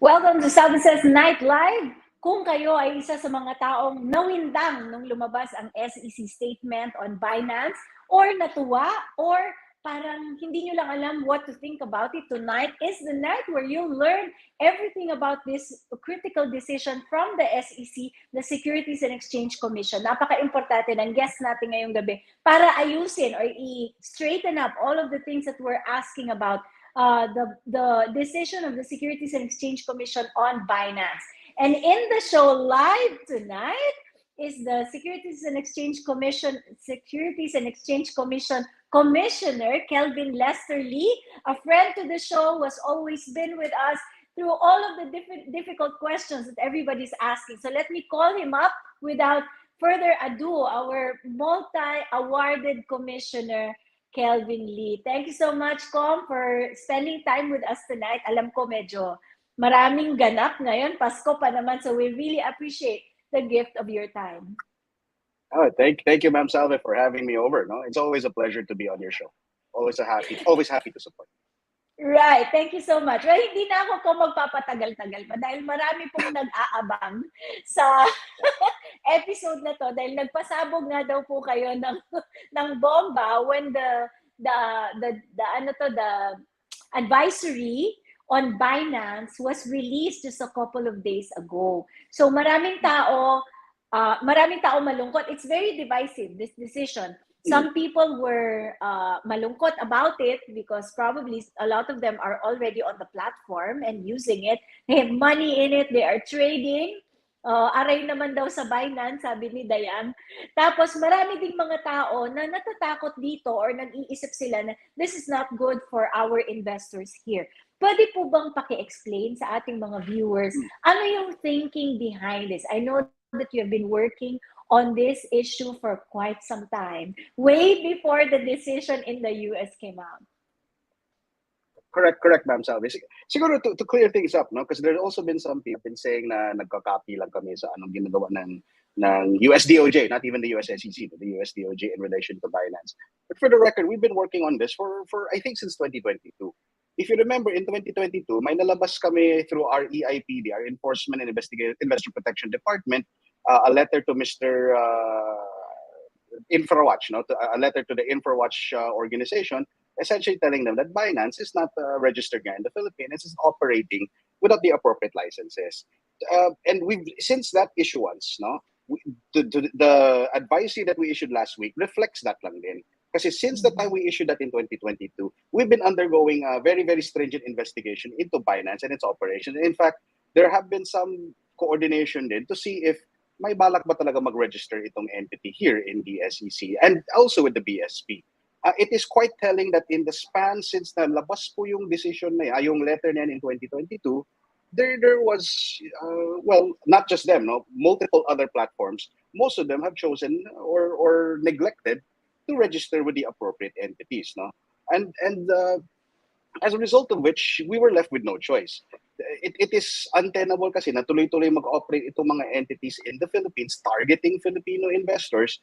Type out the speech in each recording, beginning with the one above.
Welcome to Salve Night Live. Kung kayo ay isa sa mga taong nawindang nung lumabas ang SEC statement on Binance or natuwa or parang hindi nyo lang alam what to think about it, tonight is the night where you'll learn everything about this critical decision from the SEC, the Securities and Exchange Commission. Napaka-importante ng guest natin ngayong gabi para ayusin or i-straighten up all of the things that we're asking about the decision of the Securities and Exchange Commission on Binance. And in the show live tonight is the Securities and Exchange Commission Commissioner Kelvin Lee, a friend to the show, who has always been with us through all of the difficult questions that everybody's asking. So let me call him up without further ado, our multi-awarded commissioner, Kelvin Lee. Thank you so much, Com, for spending time with us tonight. Alam ko medyo maraming ganap ngayon. Pasko pa naman, so we really appreciate the gift of your time. Oh, thank you, Ma'am Salve, for having me over. No, it's always a pleasure to be on your show. Always happy to support. Right. Thank you so much. Well, hindi na ako magpapatagal-tagal pa dahil marami pong nag-aabang sa episode na to dahil nagpasabog nga daw po kayo ng bomba when the advisory on Binance was released just a couple of days ago. So maraming tao malungkot. It's very divisive, this decision. Some people were malungkot about it because probably a lot of them are already on the platform and using it. They have money in it. They are trading. Aray naman daw sa Binance, sabi ni Dayan. Tapos marami ding mga tao na natatakot dito or nag-iisip sila na this is not good for our investors here. Pwede po bang paki-explain sa ating mga viewers ano yung thinking behind this? I know that you have been working on this issue for quite some time, way before the decision in the US came out. Correct, Ma'am Salve. Siguro to clear things up, no? Because there's also been some people saying na nagka-copy lang kami sa anong ginagawa ng US DOJ, not even the US SEC, but the US DOJ in relation to Binance. But for the record, we've been working on this for I think since 2022. If you remember, in 2022, may nalabas kami through our EIPD, our Enforcement and Investor Protection Department, a letter to Mr. InfraWatch, a letter to the InfraWatch organization, essentially telling them that Binance is not registered here in the Philippines, it's operating without the appropriate licenses. And since that issuance, the advisory that we issued last week reflects that lang din. Kasi since the time we issued that in 2022, we've been undergoing a very, very stringent investigation into Binance and its operations. In fact, there have been some coordination din to see if may balak ba talaga mag-register itong entity here in the SEC and also with the BSP. It is quite telling that in the span since nalabas po yung decision na yung letter na yan in 2022, there was, well, not just them, multiple other platforms. Most of them have chosen or neglected to register with the appropriate entities. And as a result of which, we were left with no choice. It is untenable kasi na tuloy-tuloy mag-operate itong mga entities in the Philippines targeting Filipino investors,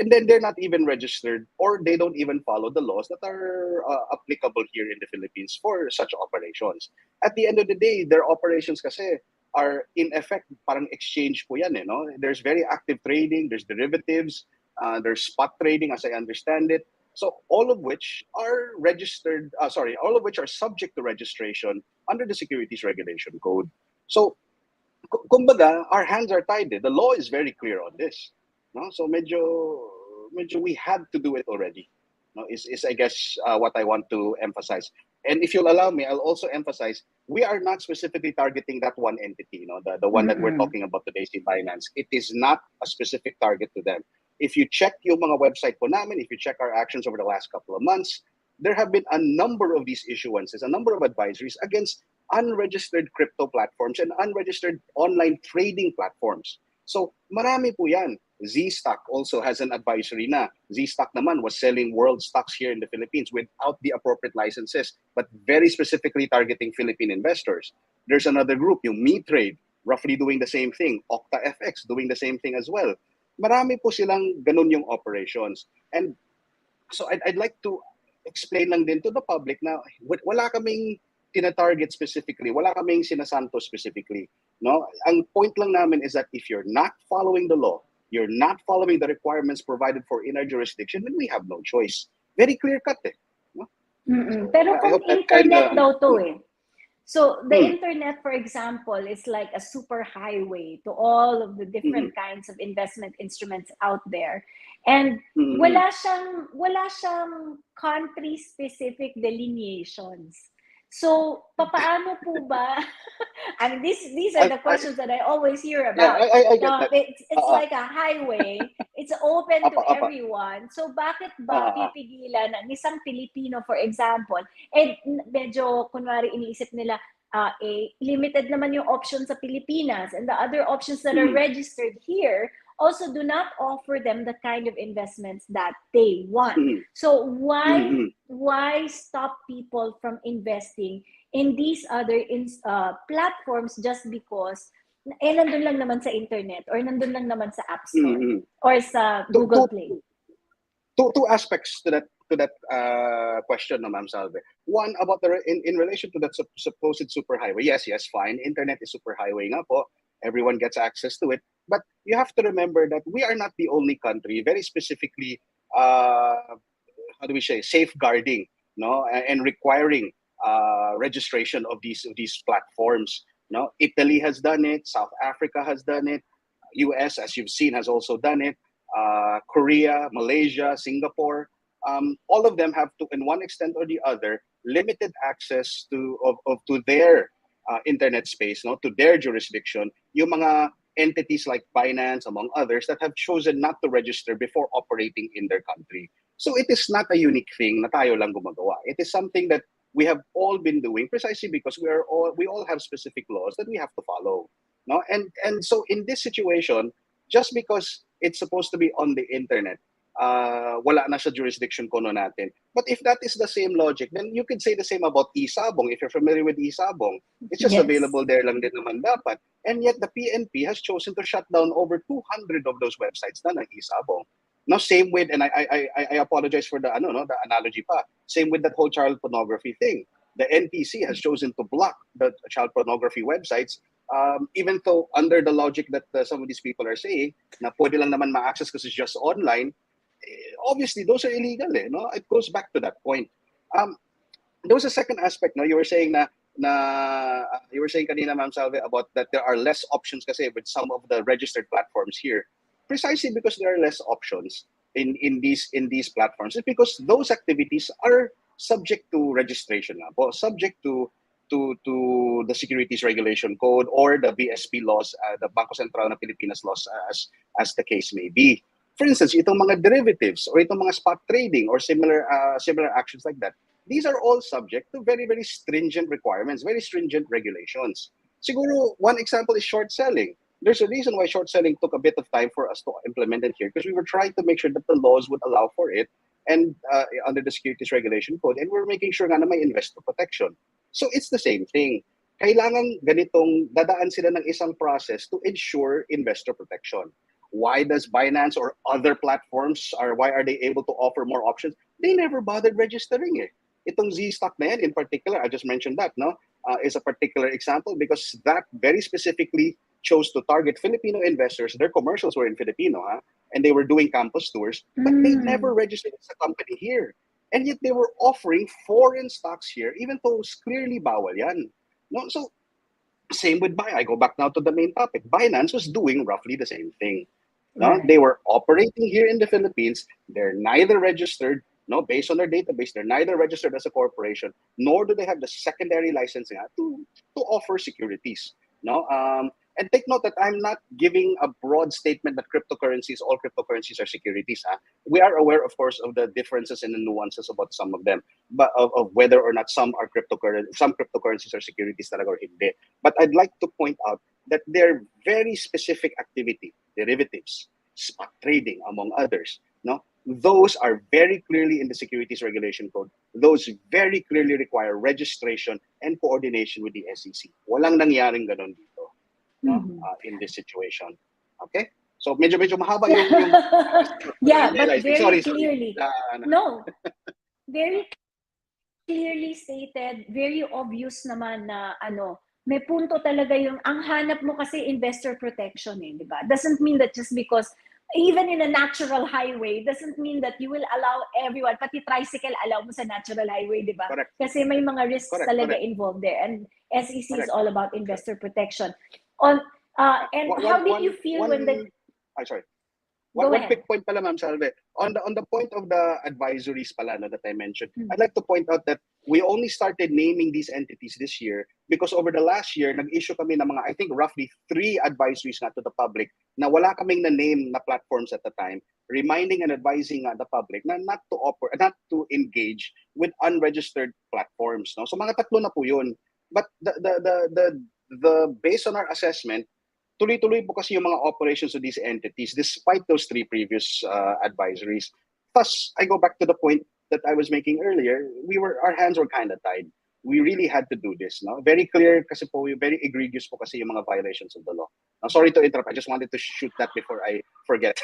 and then they're not even registered or they don't even follow the laws that are applicable here in the Philippines for such operations. At the end of the day, their operations kasi are in effect parang exchange po yan. There's very active trading, there's derivatives, there's spot trading as I understand it. So all of which are registered, all of which are subject to registration under the Securities Regulation Code. So, kumbaga, our hands are tied. The law is very clear on this. So medyo we had to do it already. Is I guess what I want to emphasize. And if you'll allow me, I'll also emphasize we are not specifically targeting that one entity. The one that we're talking about today, Binance. It is not a specific target to them. If you check yung mga website po namin, if you check our actions over the last couple of months, there have been a number of these issuances, a number of advisories against unregistered crypto platforms and unregistered online trading platforms. So marami po yan. Z-Stock also has an advisory na. Z-Stock naman was selling world stocks here in the Philippines without the appropriate licenses, but very specifically targeting Philippine investors. There's another group, yung MeTrade, roughly doing the same thing. OctaFX doing the same thing as well. Marami po silang ganun yung operations. And so I'd like to explain lang din to the public na wala kaming tina-target specifically. Wala kaming sinasanto specifically. No? Ang point lang namin is that if you're not following the law, you're not following the requirements provided for in our jurisdiction, then we have no choice. Very clear-cut eh. No? So, Pero I kung hope that internet kinda, daw to eh. So the Hmm. internet, for example, is like a super highway to all of the different kinds of investment instruments out there. And wala siyang country-specific delineations. So, papaano po ba? I mean, these are the questions that I always hear Yeah, about. I get No, that. it's like a highway. It's open to Apa. everyone. So, bakit ba pipigilan ng isang Pilipino, for example, medyo, kunwari, iniisip nila, limited naman yung options sa Pilipinas, and the other options that are registered here also do not offer them the kind of investments that they want. So why stop people from investing in these other platforms just because nandun lang naman sa internet or nandun lang naman sa App Store or sa Google Play? Two aspects to that question, no, Ma'am Salve. One, about in relation to that supposed superhighway. Yes, fine. Internet is superhighway nga po. Everyone gets access to it. But you have to remember that we are not the only country, very specifically, how do we say, safeguarding, no, and requiring registration of these platforms. No, Italy has done it. South Africa has done it. US, as you've seen, has also done it. Korea, Malaysia, Singapore, all of them have to, in one extent or the other, limited access to their internet space, no, to their jurisdiction. Yung mga entities like Binance, among others, that have chosen not to register before operating in their country. So it is not a unique thing na tayo lang gumagawa. It is something that we have all been doing precisely because we all have specific laws that we have to follow. No, and so in this situation, just because it's supposed to be on the internet, wala na sa jurisdiction kono natin. But if that is the same logic, then you could say the same about e-sabong. If you're familiar with e-sabong, it's just available there lang din naman dapat. And yet the PNP has chosen to shut down over 200 of those websites na ng e-sabong. Now, same with, and I apologize for the analogy pa. Same with that whole child pornography thing. The NPC has chosen to block the child pornography websites, even though under the logic that some of these people are saying, na pwede lang naman ma-access because it's just online, obviously those are illegal. No? It goes back to that point. There was a second aspect. No? You were saying you were saying kanina, Ma'am Salve, about that there are less options kasi with some of the registered platforms here. Precisely because there are less options in these platforms. It's because those activities are subject to registration, subject to the Securities Regulation Code or the BSP laws, the Bangko Sentral ng Pilipinas laws, as the case may be. For instance, itong mga derivatives or itong mga spot trading or similar actions like that, these are all subject to very, very stringent requirements, very stringent regulations. Siguro, one example is short selling. There's a reason why short selling took a bit of time for us to implement it here, because we were trying to make sure that the laws would allow for it and under the Securities Regulation Code, and we're making sure nga na may investor protection. So it's the same thing. Kailangan ganitong dadaan sila ng isang process to ensure investor protection. Why does Binance or other platforms, why are they able to offer more options? They never bothered registering it. Itong Z-Stock na yan in particular, I just mentioned that, no, is a particular example because that very specifically chose to target Filipino investors. Their commercials were in Filipino, and they were doing campus tours, but they never registered as a company here. And yet they were offering foreign stocks here, even though it's clearly bawal yan. No? So, same with I go back now to the main topic. Binance was doing roughly the same thing. No? Right. They were operating here in the Philippines. They're neither registered, no, based on their database, they're neither registered as a corporation, nor do they have the secondary licensing to offer securities. No? And take note that I'm not giving a broad statement that all cryptocurrencies are securities. We are aware, of course, of the differences and the nuances about some of them, but of whether or not some cryptocurrencies are securities talaga or hindi. But I'd like to point out that they're very specific activity, derivatives, spot trading, among others. No, those are very clearly in the Securities Regulation Code. Those very clearly require registration and coordination with the SEC. Walang nangyaring ganon dito. No? In this situation. Okay? So medyo mahaba yung yeah, but very sorry. clearly. No. Very clearly stated, very obvious naman na may punto talaga yung ang hanap mo kasi investor protection eh, di ba? Doesn't mean that just because even in a natural highway, doesn't mean that you will allow everyone, pati tricycle allow mo sa natural highway, di ba? Correct. Kasi may mga risks talaga Correct. involved there. And SEC is Correct. all about investor protection. And how did you feel when the... Sorry. Go One ahead. quick point pala, Ma'am Salve. On the point of the advisories pala that I mentioned, Hmm. I'd like to point out that we only started naming these entities this year because over the last year, nag-issue kami ng mga, I think, roughly 3 advisories nga to the public na wala kaming na-name na platforms at the time, reminding and advising the public na not to engage with unregistered platforms. No? So mga 3 na po yun. But the based on our assessment, tuloy-tuloy po kasi yung mga operations of these entities despite those 3 previous advisories. Thus, I go back to the point that I was making earlier. Our hands were kind of tied. We really had to do this. No? Very clear kasi po, very egregious po kasi yung mga violations of the law. Sorry to interrupt. I just wanted to shoot that before I forget.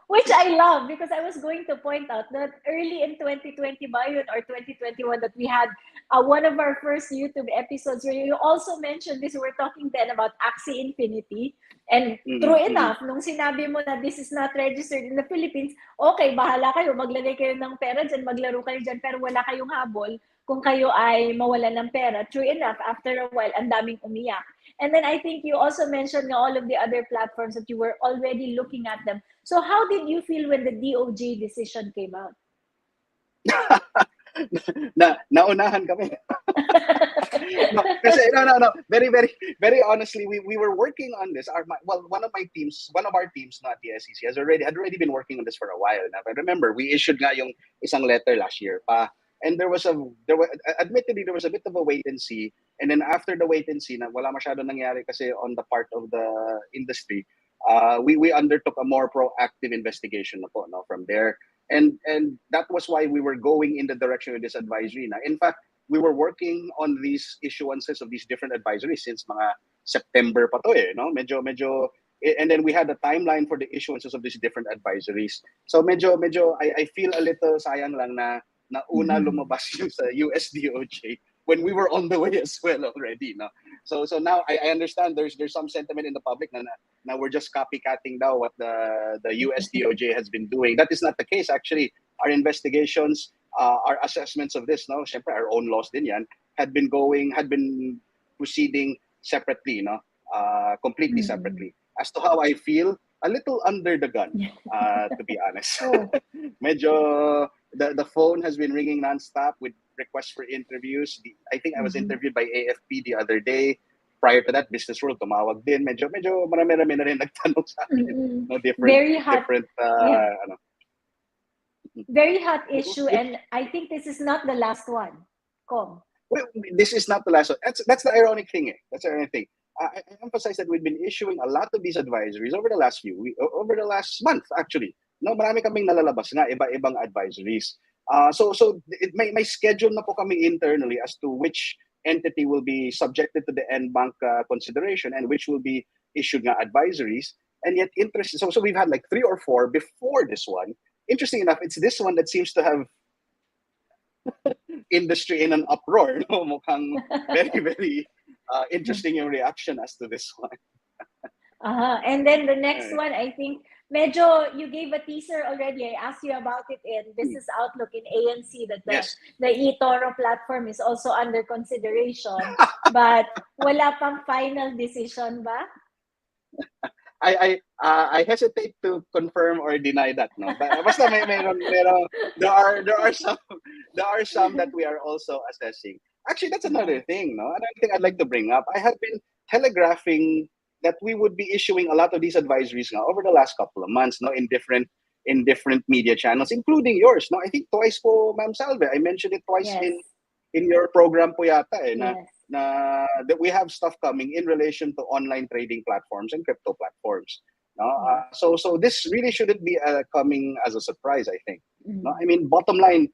Which I love because I was going to point out that early in 2020 ba yun, or 2021 that we had one of our first YouTube episodes where you also mentioned this. We were talking then about Axie Infinity. And true enough, nung sinabi mo na this is not registered in the Philippines, okay, bahala kayo, maglagay kayo ng pera dyan, maglaro kayo dyan, pero wala kayong habol kung kayo ay mawalan ng pera. True enough, after a while, ang daming umiyak. And then I think you also mentioned all of the other platforms that you were already looking at them. So how did you feel when the DOJ decision came out? Naunahan kami. Kasi no. Very honestly, we were working on this. One of our teams, not the SEC, had already been working on this for a while. Now, I remember we issued nga yung isang letter last year pa. And admittedly, there was a bit of a wait and see. And then after the wait and see, na wala masyado nangyari kasi on the part of the industry, we undertook a more proactive investigation na po, no, from there. And that was why we were going in the direction of this advisory. Na. In fact, we were working on these issuances of these different advisories since mga September pa to eh, no? Medyo, and then we had a timeline for the issuances of these different advisories. So medyo I feel a little sayang lang na una lumabas yung sa US DOJ when we were on the way as well already, no? So now I understand there's some sentiment in the public na we're just copycatting now what the US DOJ has been doing. That is not the case actually. Our investigations, our assessments of this, no, syempre our own laws din yan, had been proceeding separately, no, completely separately. As to how I feel, a little under the gun, to be honest. Medyo the phone has been ringing nonstop with requests for interviews. I think I was interviewed by AFP the other day. Prior to that, Business World tumawag din. Medyo marami-rami na rin nagtanong sa akin. No, Very hot. Different, Very hot issue, and I think this is not the last one. Come. Well, this is not the last one. That's the ironic thing. That's the ironic thing. I emphasize that we've been issuing a lot of these advisories over the last month actually. No, marami kaming nalalabas nga iba-ibang advisories. So may schedule na po kami internally as to which entity will be subjected to the NBank consideration and which will be issued nga advisories. And yet interesting. So we've had like 3 or 4 before this one. Interesting enough, it's this one that seems to have industry in an uproar. No? Mukhang very interesting yung reaction as to this one. And then the next one, I think, medyo you gave a teaser already. I asked you about it in Business Outlook in ANC that the eToro platform is also under consideration. But wala pang final decision ba? I hesitate to confirm or deny that, no. But basta there are some that we are also assessing. Actually, that's another thing, no. Another thing I'd like to bring up. I have been telegraphing that we would be issuing a lot of these advisories now over the last couple of months, no, in different media channels, including yours, no. I think twice po, Ma'am Salve. I mentioned it twice in your program po yata eh, na that we have stuff coming in relation to online trading platforms and crypto platforms. No? So this really shouldn't be coming as a surprise, I think. No? I mean, bottom line,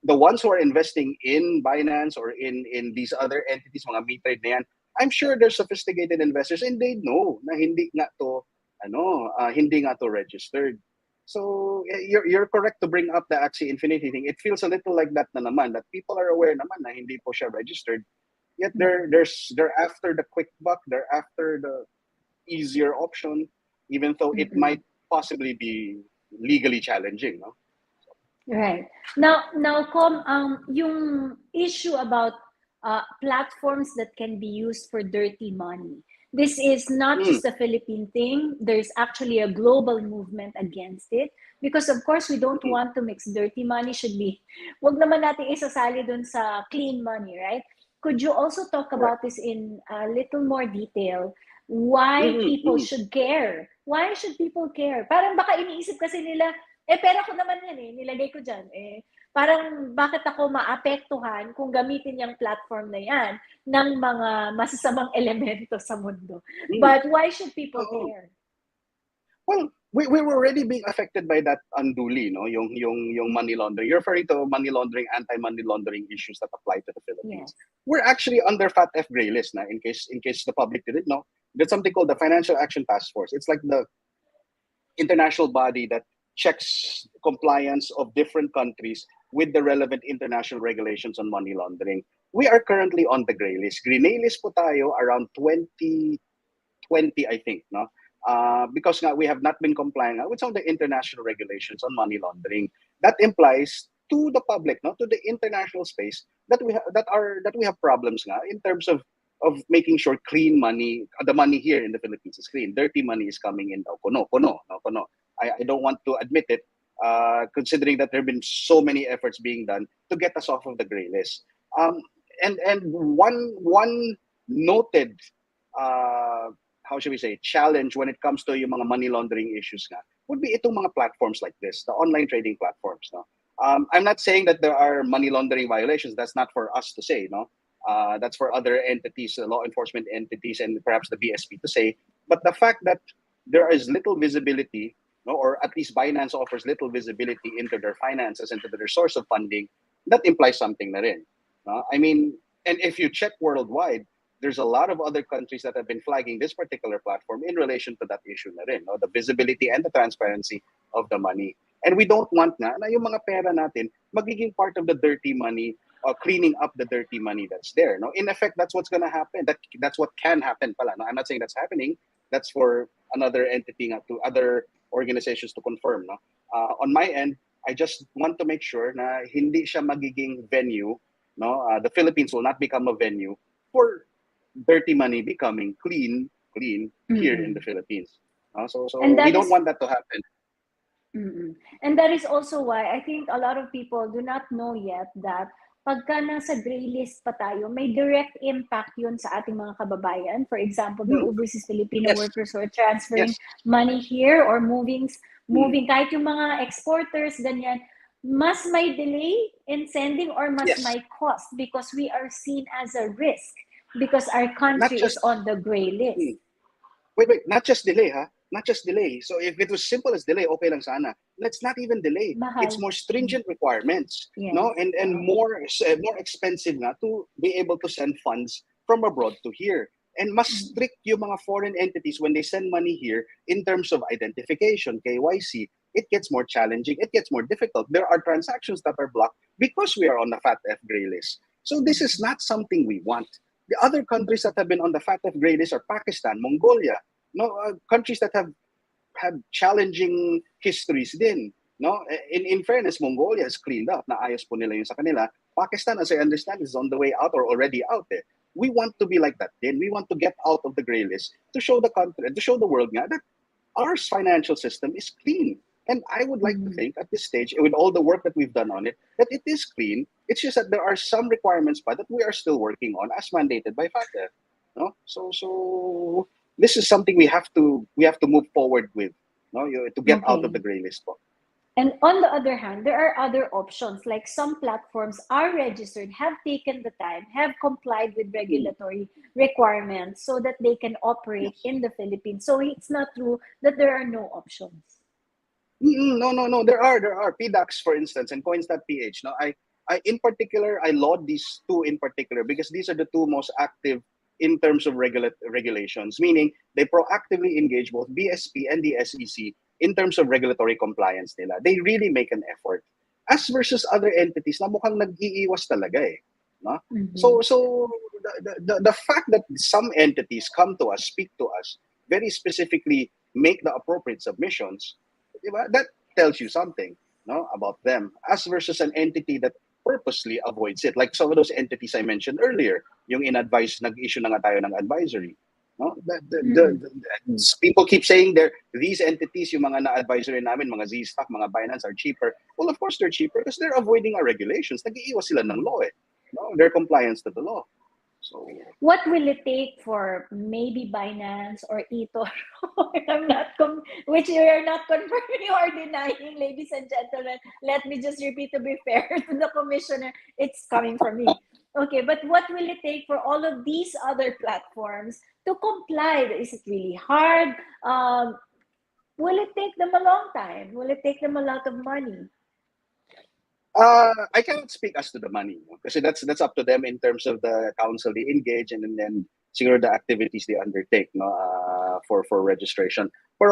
the ones who are investing in Binance or in these other entities, mga me-trade na yan, I'm sure they're sophisticated investors and they know na hindi nga to registered. So you're correct to bring up the Axie Infinity thing. It feels a little like that na naman, that people are aware naman na hindi po siya registered. Yet they're after the quick buck, they're after the easier option, even though it might possibly be legally challenging, no? Right. Now, yung issue about platforms that can be used for dirty money. This is not just a Philippine thing. There's actually a global movement against it because, of course, we don't want to mix dirty money. Wag naman natin isasali dun sa clean money, right? Could you also talk about this in a little more detail? Why people should care? Why should people care? Parang baka iniisip kasi nila, pera ko naman yan nilagay ko dyan. Parang bakit ako maapektuhan kung gamitin yung platform na yan ng mga masasamang elemento sa mundo. But why should people care? Well, we're already being affected by that unduly, no? Yung money laundering. You're referring to money laundering, anti-money laundering issues that apply to the Philippines. Yes. We're actually under FATF gray list na, in case the public didn't know. There's something called the Financial Action Task Force. It's like the international body that checks compliance of different countries with the relevant international regulations on money laundering. We are currently on the gray list. Green list po tayo around 2020, I think, no? Because we have not been complying with some of the international regulations on money laundering. That implies to the public, no, to the international space, that we have problems in terms of making sure clean money, the money here in the Philippines is clean. Dirty money is coming in. Kono. I don't want to admit it, considering that there have been so many efforts being done to get us off of the gray list. And one noted, how should we say, challenge when it comes to yung mga money laundering issues would be itong mga platforms like this, the online trading platforms. No? I'm not saying that there are money laundering violations. That's not for us to say, no. That's for other entities, law enforcement entities, and perhaps the BSP to say. But the fact that there is little visibility, no, or at least Binance offers little visibility into their finances, into their source of funding, that implies something na rin. I mean, and if you check worldwide, there's a lot of other countries that have been flagging this particular platform in relation to that issue na rin, no? The visibility and the transparency of the money. And we don't want na yung mga pera natin magiging part of the dirty money, cleaning up the dirty money that's there. No? In effect, that's what's going to happen. That's what can happen pala. No? I'm not saying that's happening. That's for another entity, to other organizations to confirm. No? On my end, I just want to make sure na hindi siya magiging venue. No? The Philippines will not become a venue for dirty money becoming clean here in the Philippines. So we don't want that to happen. And that is also why I think a lot of people do not know yet that pagka nasa gray list pa tayo, may direct impact yun sa ating mga kababayan. For example, the overseas Filipino workers who are transferring money here or moving kahit yung mga exporters, ganyan, mas may delay in sending or mas may cost because we are seen as a risk because our country is on the gray list. Wait, not just delay, ha? Not just delay. So if it was simple as delay, okay lang sana. Let's not even delay. Mahal. It's more stringent requirements, no, and more expensive na to be able to send funds from abroad to here. And mas strict yung mga foreign entities when they send money here in terms of identification, KYC. It gets more challenging. It gets more difficult. There are transactions that are blocked because we are on the FATF gray list. So this is not something we want. The other countries that have been on the FATF gray list are Pakistan, Mongolia, no, countries that have had challenging histories din. No, in fairness, Mongolia is cleaned up. Naayos po nila yun sa kanila. Pakistan, as I understand, is on the way out or already out there. We want to be like that. Then we want to get out of the gray list to show the country, to show the world that our financial system is clean. And I would like to think at this stage, with all the work that we've done on it, that it is clean. It's just that there are some requirements that we are still working on as mandated by FATF. No? So this is something we have to move forward with, no, to get out of the gray list. And on the other hand, there are other options, like some platforms are registered, have taken the time, have complied with regulatory requirements so that they can operate in the Philippines. So it's not true that there are no options. No. There are PDAX, for instance, and coins.ph. No, I in particular, I laud these two in particular because these are the two most active in terms of regulations, meaning they proactively engage both BSP and the SEC in terms of regulatory compliance nila. They really make an effort. As versus other entities na mukhang nag-iiwas talaga eh. No? So the fact that some entities come to us, speak to us, very specifically make the appropriate submissions, diba? That tells you something, no, about them. As versus an entity that purposely avoids it, like some of those entities I mentioned earlier, yung in-advise, nag-issue na nga tayo ng advisory. No? People keep saying these entities, yung mga na-advisory namin, mga Z-Stock, mga Binance are cheaper. Well, of course they're cheaper because they're avoiding our regulations. Nag-iiwas sila ng law eh. No? Their compliance to the law. So, what will it take for maybe Binance or eToro? Which you are not confirming or denying, ladies and gentlemen. Let me just repeat to be fair to the commissioner. It's coming from me. Okay, but what will it take for all of these other platforms to comply? Is it really hard? Will it take them a long time? Will it take them a lot of money? I cannot speak as to the money, because that's up to them in terms of the council they engage and then siguro the activities they undertake, no, for registration. But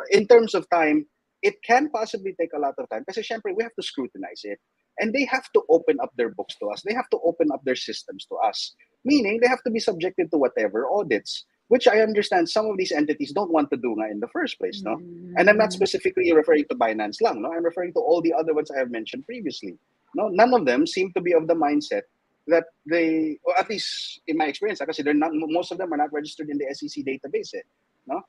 in terms of time, it can possibly take a lot of time because syempre we have to scrutinize it, and they have to open up their books to us. They have to open up their systems to us, meaning they have to be subjected to whatever audits, which I understand some of these entities don't want to do nga in the first place, no? And I'm not specifically referring to Binance lang, no? I'm referring to all the other ones I have mentioned previously. No, none of them seem to be of the mindset that they, or at least in my experience, because they're not, most of them are not registered in the SEC database, eh, no?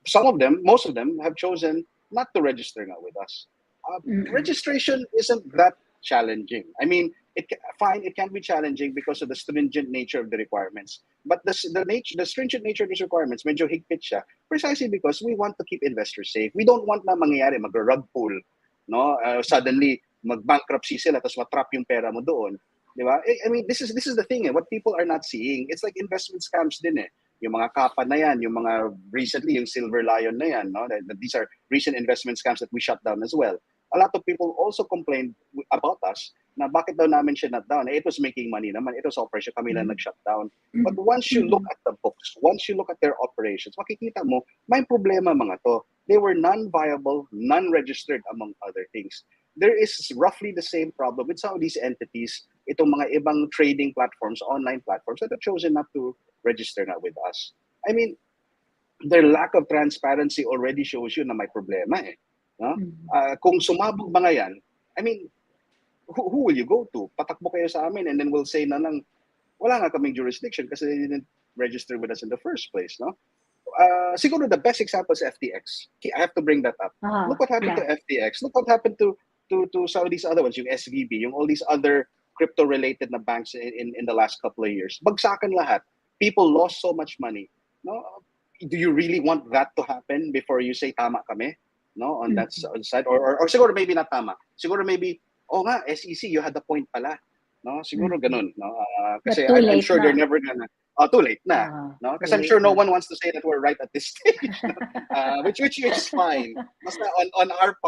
Some of them, most of them, have chosen not to register now with us. Registration isn't that challenging. I mean, it can be challenging because of the stringent nature of the requirements. But the stringent nature of these requirements, medyo higpit siya, precisely because we want to keep investors safe. We don't want na mangyayari, mag-rug pull, no? Suddenly, mag-bankruptcy sila, tapos matrap yung pera mo doon. Di ba? I mean, this is the thing, eh. What people are not seeing, it's like investment scams din eh. Yung mga kapa na yan, yung mga recently, yung Silver Lion na yan, no? These are recent investment scams that we shut down as well. A lot of people also complained about us na bakit daw namin siya not down. Eh, it was making money naman. It was operation. Kami lang nag-shut down. But once you look at the books, once you look at their operations, makikita mo, may problema mga to. They were non-viable, non-registered, among other things. There is roughly the same problem with some of these entities, itong mga ibang trading platforms, online platforms that have chosen not to register na with us. I mean, their lack of transparency already shows you na may problema eh. No? Kung sumabog ba nga yan, I mean, who will you go to? Patakbo kayo sa amin and then we'll say na lang, wala nga kaming jurisdiction kasi they didn't register with us in the first place, no? Siguro the best example is FTX. I have to bring that up. Look what happened to FTX. Look what happened to some of these other ones, yung SVB, yung all these other crypto-related na banks in the last couple of years. Bagsakan lahat. People lost so much money. No? Do you really want that to happen before you say tama kami? No, on that side, or siguro maybe not tama. Siguro maybe, oh nga, SEC, you had the point pala. No, siguro ganun. No, kasi I'm sure they're never gonna. Too late na. No, because I'm sure no one wants to say that we're right at this stage. No? Which is fine. Basta on our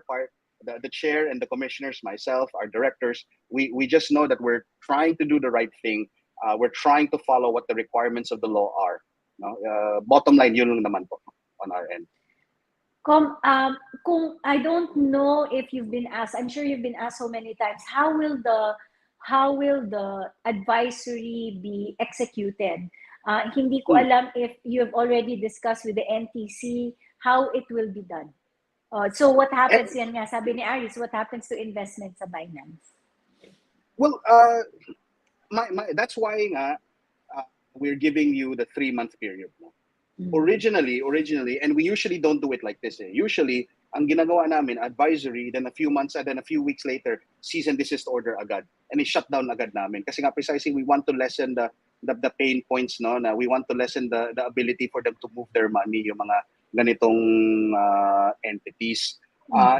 part, the chair and the commissioners, myself, our directors, we just know that we're trying to do the right thing. We're trying to follow what the requirements of the law are. No, bottom line, yun lang naman po on our end. Kung I don't know if you've been asked, I'm sure you've been asked so many times, how will the advisory be executed? Hindi ko alam if you've already discussed with the NTC how it will be done. So what happens yan nga, sabi ni Aris, what happens to investments sa Binance? Well, that's why nga, we're giving you the 3-month period. No? Originally, and we usually don't do it like this. Eh. Usually, ang ginagawa namin, advisory, then a few months, and then a few weeks later, cease and desist order agad. And i-shut down agad namin. Kasi nga precisely, we want to lessen the pain points, no? Na we want to lessen the ability for them to move their money, yung mga ganitong entities.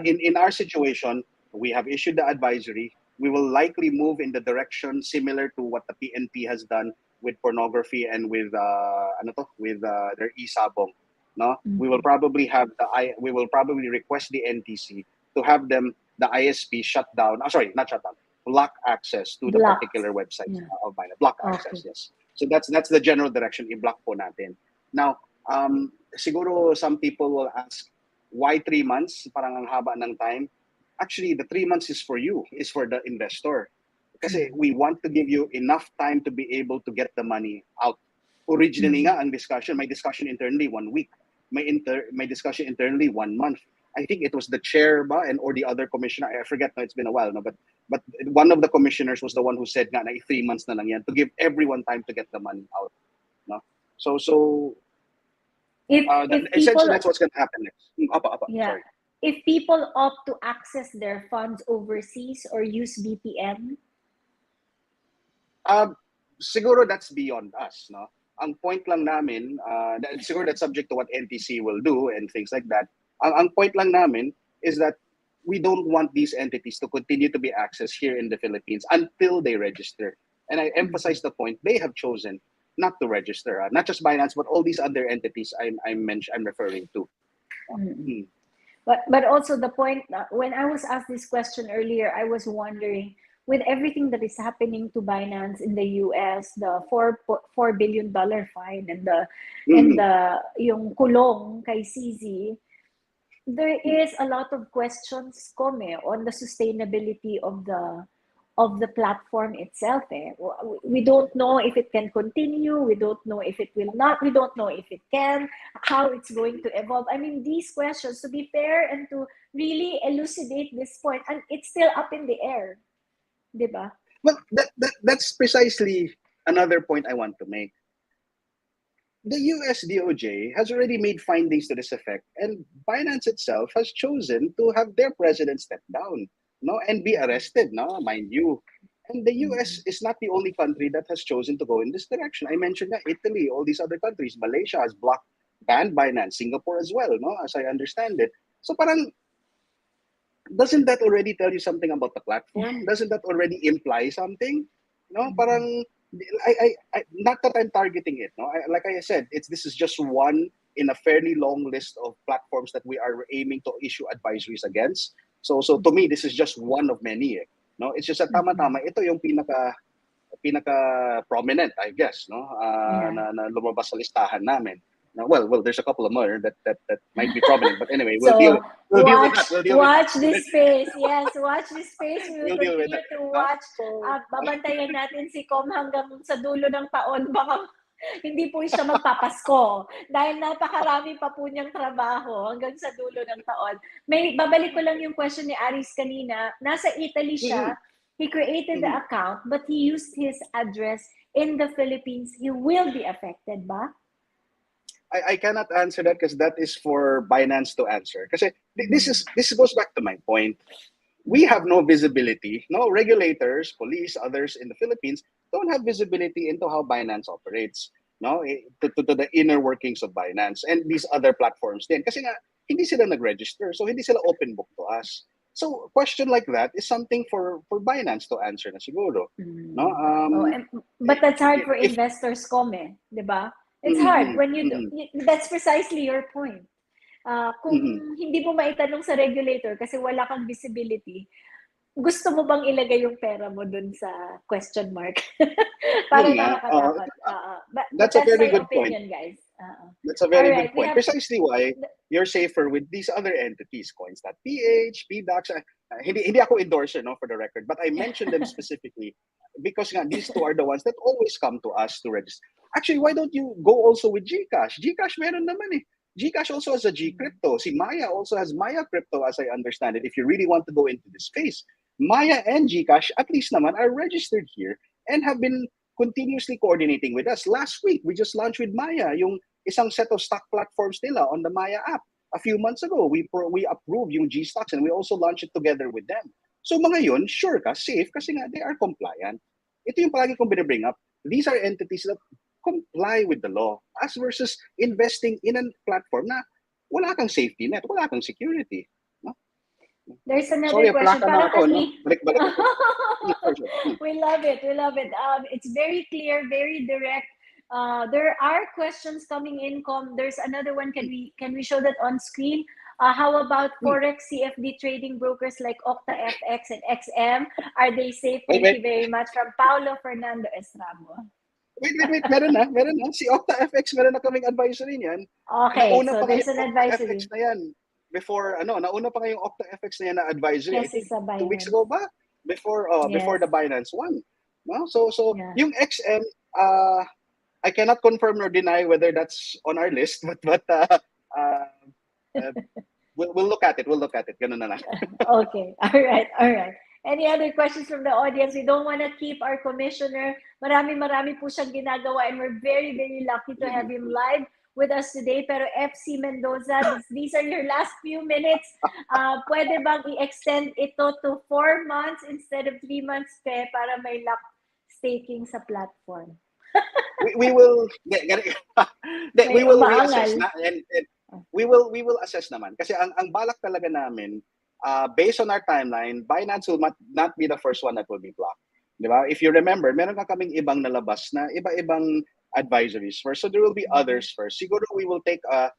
In our situation, we have issued the advisory. We will likely move in the direction similar to what the PNP has done with pornography and with their e-sabong, no? We will probably request the NTC to have them, the ISP, shut down. Not shut down, block access to the particular websites of Binance. Block access, yes. So that's the general direction. I-block po natin. Now, siguro some people will ask, why 3 months? Parang ang haba ng time. Actually, the 3 months is for you, is for the investor. Kasi we want to give you enough time to be able to get the money out. Originally nga, ang discussion, may discussion internally 1 week. May discussion internally 1 month. I think it was the chair ba and or the other commissioner. I forget now, it's been a while, no, but one of the commissioners was the one who said nga na 3 months na lang yan to give everyone time to get the money out. No? So if essentially people, that's what's going to happen next. yeah, Sorry. if people opt to access their funds overseas or use VPN, siguro that's beyond us, no? Ang point lang namin, siguro that's subject to what NTC will do and things like that. Ang point lang namin is that we don't want these entities to continue to be accessed here in the Philippines until they register. And I emphasize the point, they have chosen not to register, not just Binance, but all these other entities I'm referring to. But also the point, when I was asked this question earlier, I was wondering, with everything that is happening to Binance in the US, the $4 billion fine and the yung kulong kay CZ, there is a lot of questions on the sustainability of the platform itself. We don't know if it can continue. We don't know if it will not. We don't know if it can, how it's going to evolve. I mean, these questions, to be fair and to really elucidate this point, and it's still up in the air. Diba? Well, that's precisely another point I want to make. The US DOJ has already made findings to this effect, and Binance itself has chosen to have their president step down, no, and be arrested, no, mind you. And the US is not the only country that has chosen to go in this direction. I mentioned that Italy, all these other countries, Malaysia has banned Binance, Singapore as well, no, as I understand it. So parang, doesn't that already tell you something about the platform? Doesn't that already imply something? No, parang, I not that I'm targeting it. No, like I said, this is just one in a fairly long list of platforms that we are aiming to issue advisories against. So to me, this is just one of many. No, it's just a tama-tama. Ito yung pinaka prominent, I guess. No, na lumabas sa listahan namin. Now, well, there's a couple of more that might be prominent, but anyway, we'll deal with that. Watch this space. Yes, watch this space. We will We'll deal with continue that. to watch. Babantayan natin si Com hanggang sa dulo ng taon. Baka hindi po siya magpapasko dahil napakarami pa po niyang trabaho hanggang sa dulo ng taon. Babalik ko lang yung question ni Aris kanina. Nasa Italy siya. He created the account, but he used his address in the Philippines. He will be affected ba? I cannot answer that because that is for Binance to answer. Because this goes back to my point. We have no visibility. No regulators, police, others in the Philippines don't have visibility into how Binance operates. No, to the inner workings of Binance and these other platforms. Then, kasi nga hindi sila nag-register, so hindi sila open book to us. So, question like that is something for Binance to answer na siguro. No, but that's hard for investors, di ba? It's hard when you do. That's precisely your point. Kung hindi mo maitanong sa regulator kasi wala kang visibility, gusto mo bang ilagay yung pera mo dun sa question mark? Para nakakatakot. That's a very good opinion, point. Guys. That's a very good point. Precisely why you're safer with these other entities, coins.ph, PDAX. Hindi ako endorser, no, for the record, but I mentioned them specifically because these two are the ones that always come to us to register. Actually, why don't you go also with GCash? GCash meron naman eh. GCash also has a G-Crypto. Si Maya also has Maya Crypto, as I understand it, if you really want to go into this space. Maya and GCash, at least naman, are registered here and have been continuously coordinating with us. Last week, we just launched with Maya, yung isang set of stock platforms nila on the Maya app. A few months ago, we approved yung G-Stocks and we also launched it together with them. So mga yun, sure ka, safe, kasi nga they are compliant. Ito yung palagi kong binibring up. These are entities that comply with the law as versus investing in a platform na wala kang safety net, wala kang security. No? There's another question. We love it. It's very clear, very direct. There are questions coming in. There's another one. Can we show that on screen? How about Forex CFD trading brokers like OctaFX and XM? Are they safe? Thank you very much. From Paulo Fernando Estramo. Wait, meron na. Si OctaFX, meron na kaming advisory niyan. Okay, Nauna so pa nga there's yung an OctaFX advisory. na yan. Before, nauna pa nga yung OctaFX na yan na advisory. I Kesa think sa 2 weeks Binance. ago ba? Before Yes. the Binance one. No? So, Yeah. yung XM, I cannot confirm nor deny whether that's on our list, but we'll look at it. Ganun na lang. Okay. All right. Any other questions from the audience? We don't want to keep our commissioner. Marami po siyang ginagawa, and we're very, very lucky to have him live with us today. Pero FC Mendoza, these are your last few minutes. Pwede bang i-extend ito to 4 months instead of 3 months, para may luck staking sa platform? we will we will reassess na, and we will assess naman kasi ang balak talaga namin, based on our timeline, Binance will not be the first one that will be blocked. Diba? If you remember, meron ka kaming ibang nalabas na iba-ibang advisories first. So there will be others first. Siguro we will take a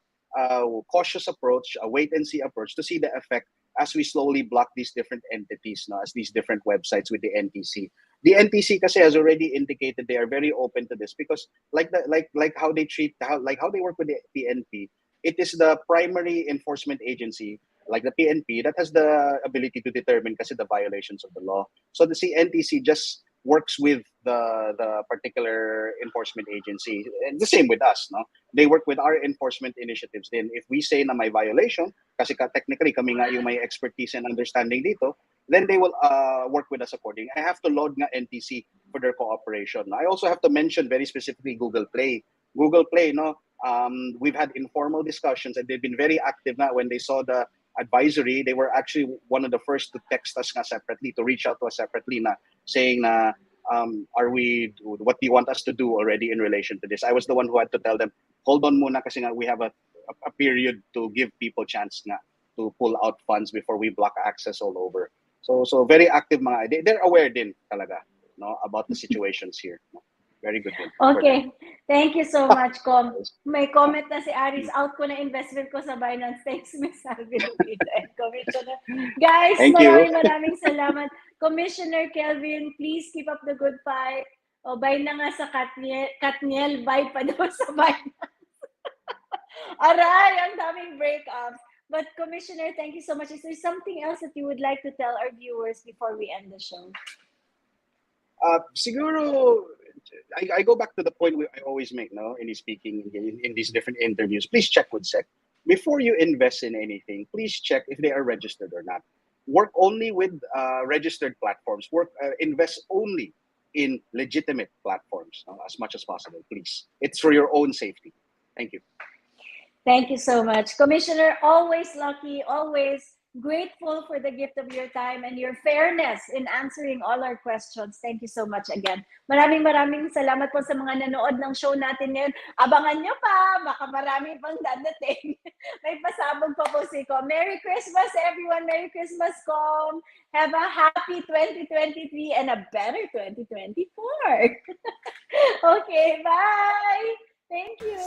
cautious approach, a wait and see approach to see the effect as we slowly block these different entities, as these different websites with the NTC. The NTC kasi has already indicated they are very open to this because like how they work with the PNP, it is the primary enforcement agency like the PNP that has the ability to determine kasi the violations of the law. So the NTC just works with the particular enforcement agency. And the same with us, no? They work with our enforcement initiatives. Then if we say na may violation, kasi technically kami nga yung may expertise and understanding dito, then they will work with us accordingly. I have to load nga NTC for their cooperation. I also have to mention very specifically Google Play. Google Play, we've had informal discussions and they've been very active na when they saw the advisory. They were actually one of the first to text us nga separately, to reach out to us separately na saying na, what do you want us to do already in relation to this? I was the one who had to tell them, hold on muna kasi nga we have a period to give people chance nga to pull out funds before we block access all over. So very active mga, they're aware din talaga, about the situations here. Very good din. Okay. Thank you so much, Com. May comment na si Aris, out ko na investment ko sa Binance. Thanks, Ms. Salve Duplito and Commissioner. Guys, Thank you. maraming salamat. Commissioner Kelvin, please keep up the good fight. O, buy na nga sa Katniel, buy pa daw sa Binance. Aray, ang daming breakups. But Commissioner, thank you so much. Is there something else that you would like to tell our viewers before we end the show? Siguro, I go back to the point I always make, in speaking in these different interviews. Please check with SEC. Before you invest in anything, please check if they are registered or not. Work only with registered platforms. Invest only in legitimate platforms as much as possible, please. It's for your own safety. Thank you. Thank you so much. Commissioner, always lucky, always grateful for the gift of your time and your fairness in answering all our questions. Thank you so much again. Maraming salamat po sa mga nanood ng show natin ngayon. Abangan nyo pa, baka marami pang dadating. May pasabog pa po si Com. Merry Christmas, everyone. Merry Christmas, Com. Have a happy 2023 and a better 2024. Okay, bye. Thank you.